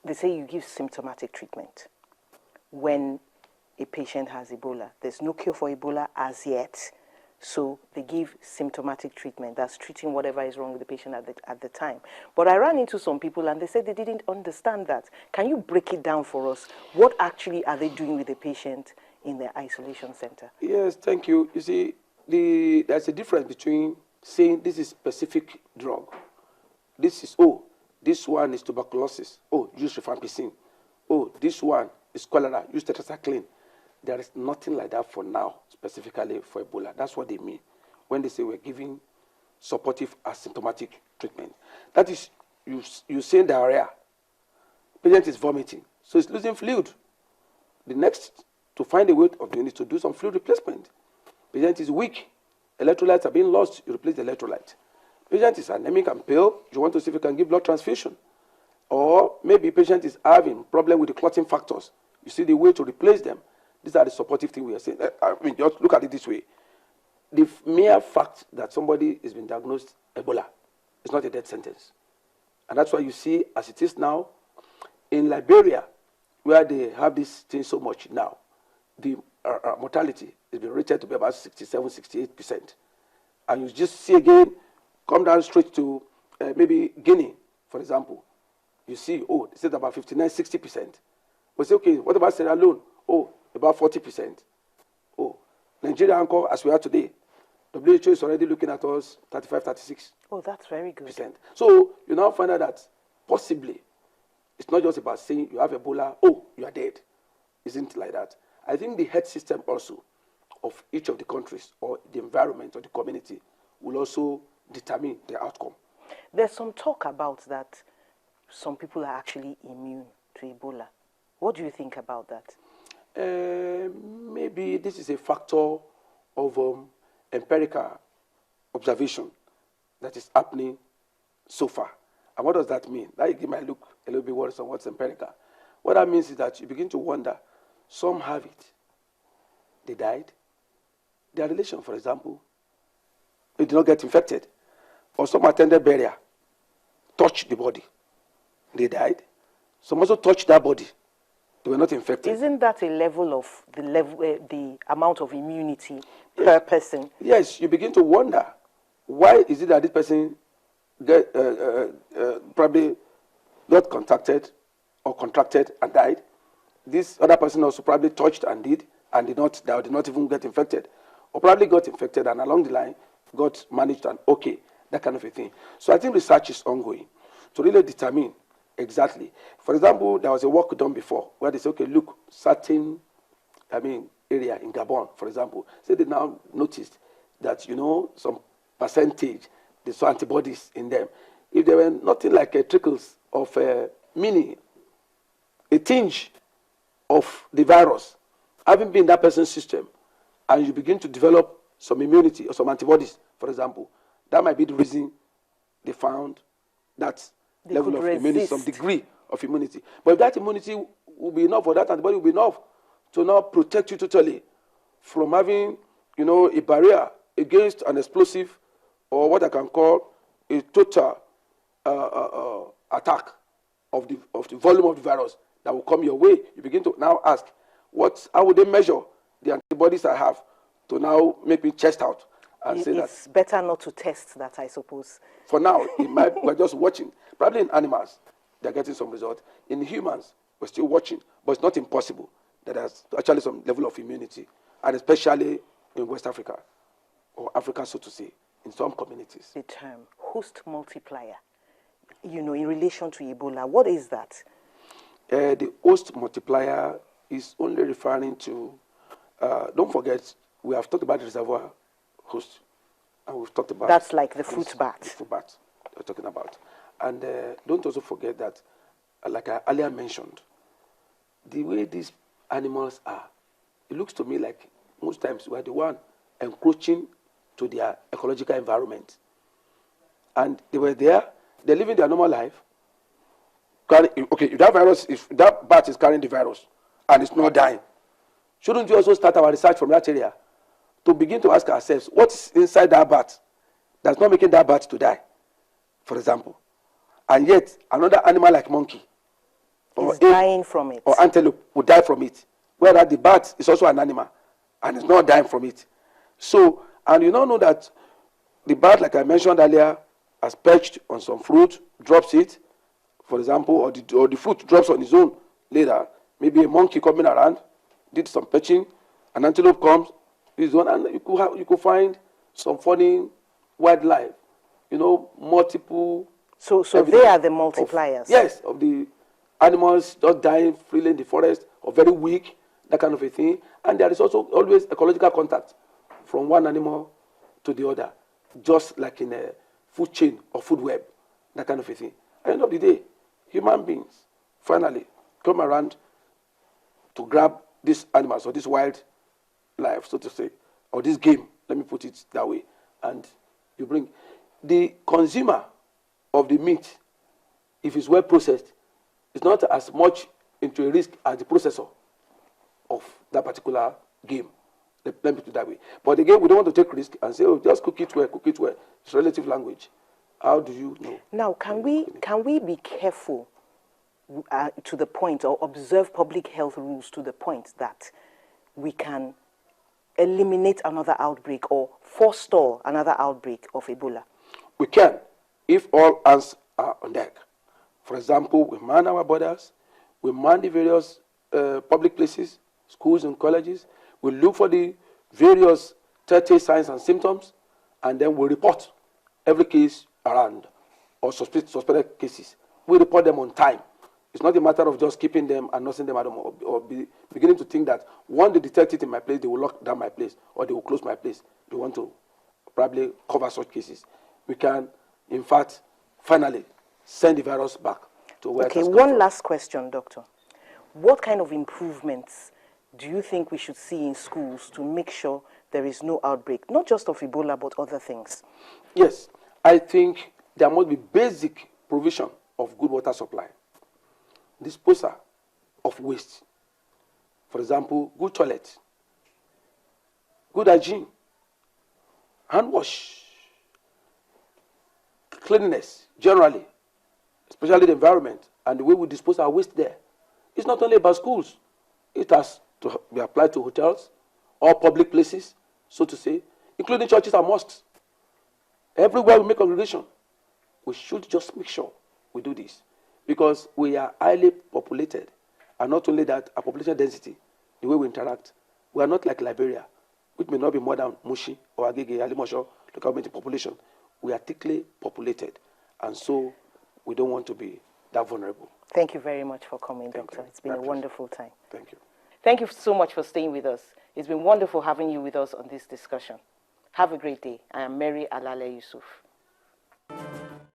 they say you give symptomatic treatment when a patient has Ebola. There's no cure for Ebola as yet, so they give symptomatic treatment. That's treating whatever is wrong with the patient at the time. But I ran into some people and they said they didn't understand that. Can you break it down for us? What actually are they doing with the patient in their isolation center? Yes, thank you. You see, there's a difference between saying this is specific drug. This is, this one is tuberculosis. Use rifampicin. This one is cholera. Use tetracycline. There is nothing like that for now, specifically for Ebola. That's what they mean when they say we're giving supportive asymptomatic treatment. That is, you say diarrhea. Patient is vomiting, so it's losing fluid. The next, to find a way of doing it, to do some fluid replacement. Patient is weak. Electrolytes are being lost. You replace the electrolyte. Patient is anemic and pale. You want to see if you can give blood transfusion. Or maybe patient is having problem with the clotting factors. You see the way to replace them. These are the supportive things we are saying. I mean, just look at it this way. The mere fact that somebody has been diagnosed Ebola is not a death sentence. And that's why you see, as it is now, in Liberia, where they have this thing so much now, the mortality has been rated to be about 67, 68%. And you just see again, come down straight to maybe Guinea, for example. You see, they said about 59, 60%. But say, okay, what about Sierra Leone? About 40%. Nigeria, as we are today, WHO is already looking at us 35, 36%. That's very good. So you now find out that possibly it's not just about saying you have Ebola, you are dead. Isn't like that. I think the health system also of each of the countries or the environment or the community will also determine the outcome. There's some talk about that some people are actually immune to Ebola. What do you think about that? Maybe this is a factor of empirical observation that is happening so far. And what does that mean? That might look a little bit worrisome. What's empirical? What that means is that you begin to wonder, some have it, they died. Their relation, for example, they did not get infected. Or some attended burial, touched the body, they died. Some also touched that body. They were not infected. Isn't that a level of the amount of immunity per person? Yes, you begin to wonder, why is it that this person probably got contacted or contracted and died? This other person also probably touched and did not even get infected, or probably got infected and along the line got managed and that kind of a thing. So I think research is ongoing to really determine exactly. For example, there was a work done before where they said, okay, look, certain, area in Gabon, for example, say they now noticed that, some percentage, they saw antibodies in them. If there were nothing like trickles of a tinge of the virus, having been in that person's system, and you begin to develop some immunity or some antibodies, for example, that might be the reason they found that level of immunity, some degree of immunity. But if that immunity will be enough, or that antibody will be enough to now protect you totally from having, a barrier against an explosive, or what I can call a total attack of the volume of the virus that will come your way, you begin to now ask, how would they measure the antibodies I have to now make me chest out? And say it's better not to test that, I suppose. For now, we're just watching. Probably in animals, they're getting some result. In humans, we're still watching. But it's not impossible that there's actually some level of immunity, and especially in West Africa, or Africa, so to say, in some communities. The term host multiplier, in relation to Ebola, what is that? The host multiplier is only referring to, don't forget, we have talked about the reservoir host, and we've talked about... That's like the fruit bat. The fruit bat we're talking about. And don't also forget that, like I earlier mentioned, the way these animals are, it looks to me like most times we're the one encroaching to their ecological environment. And they were there, they're living their normal life. If that bat is carrying the virus and it's not dying, shouldn't we also start our research from that area to begin to ask ourselves, what's inside that bat that's not making that bat to die, for example? And yet, another animal like monkey or is dying from it. or antelope will die from it. Whereas the bat is also an animal and it's not dying from it. So, and you now know that the bat, like I mentioned earlier, has perched on some fruit, drops it, for example, or the fruit drops on its own later. Maybe a monkey coming around, did some perching, an antelope comes, this one, and you could find some funny wildlife, multiple. So they are the multipliers. Yes, of the animals just dying freely in the forest or very weak, that kind of a thing. And there is also always ecological contact from one animal to the other, just like in a food chain or food web, that kind of a thing. At the end of the day, human beings finally come around to grab these animals or this wild life, so to say, or this game, let me put it that way, and you bring the consumer of the meat, if it's well processed, it's not as much into a risk as the processor of that particular game. Let me put it that way. But again, we don't want to take risk and say, oh, just cook it well, cook it well. It's relative language. How do you know? Now, can we be careful to the point, or observe public health rules to the point that we can eliminate another outbreak or forestall another outbreak of Ebola? We can, if all hands are on deck. For example, we man our borders, we man the various public places, schools and colleges, we look for the various telltale signs and symptoms, and then we report every case around, or suspected cases. We report them on time. It's not a matter of just keeping them and not sending them at home, or beginning to think that once they detect it in my place, they will lock down my place, or they will close my place. They want to probably cover such cases. We can, in fact, finally send the virus back to where it has come from. One last question, Doctor. What kind of improvements do you think we should see in schools to make sure there is no outbreak, not just of Ebola, but other things? Yes, I think there must be basic provision of good water supply, disposal of waste. For example, good toilet, good hygiene, hand wash, cleanliness generally, especially the environment and the way we dispose our waste there. It's not only about schools. It has to be applied to hotels, all public places, so to say, including churches and mosques. Everywhere we make congregation, we should just make sure we do this, because we are highly populated, and not only that, our population density, the way we interact, we are not like Liberia, which may not be more than Mushi or Agege, Alimosho, local government population. We are thickly populated, and so we don't want to be that vulnerable. Thank you very much for coming, Doctor. It's been a wonderful time. Thank you. Thank you so much for staying with us. It's been wonderful having you with us on this discussion. Have a great day. I am Mary Alale Yusuf.